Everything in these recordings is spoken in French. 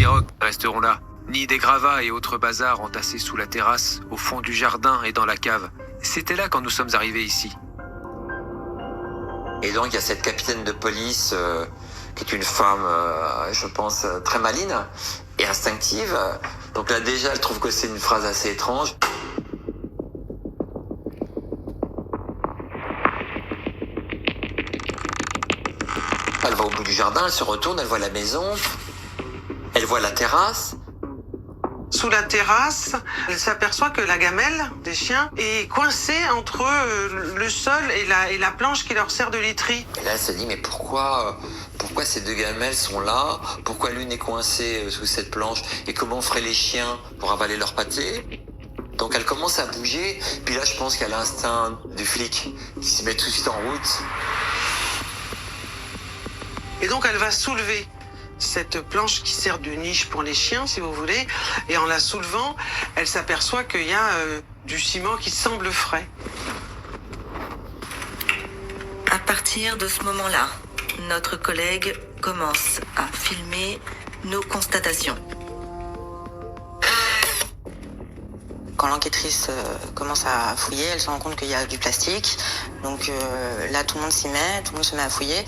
rocs resteront là, ni des gravats et autres bazars entassés sous la terrasse, au fond du jardin et dans la cave. C'était là quand nous sommes arrivés ici. Et donc il y a cette capitaine de police qui est une femme, je pense, très maligne et instinctive. Donc là déjà, elle trouve que c'est une phrase assez étrange. Elle va au bout du jardin, elle se retourne, elle voit la maison, elle voit la terrasse. Sous la terrasse, elle s'aperçoit que la gamelle des chiens est coincée entre le sol et la planche qui leur sert de literie. Et là, elle se dit, mais pourquoi ces deux gamelles sont là? Pourquoi l'une est coincée sous cette planche? Et comment feraient les chiens pour avaler leur pâté? Donc elle commence à bouger, puis là je pense qu'il y a l'instinct du flic qui se met tout de suite en route. Et donc elle va soulever cette planche qui sert de niche pour les chiens, si vous voulez, et en la soulevant, elle s'aperçoit qu'il y a du ciment qui semble frais. À partir de ce moment-là, notre collègue commence à filmer nos constatations. Quand l'enquêtrice commence à fouiller, elle se rend compte qu'il y a du plastique. Donc là, tout le monde s'y met, tout le monde se met à fouiller.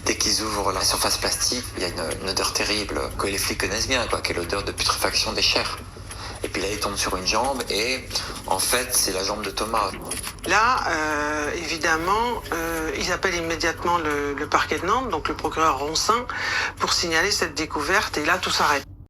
Dès qu'ils ouvrent la surface plastique, il y a une odeur terrible que les flics connaissent bien, qui est l'odeur de putréfaction des chairs. Et puis là, ils tombent sur une jambe et en fait, c'est la jambe de Thomas. Là, évidemment, ils appellent immédiatement le parquet de Nantes, donc le procureur Roncin, pour signaler cette découverte et là, tout s'arrête.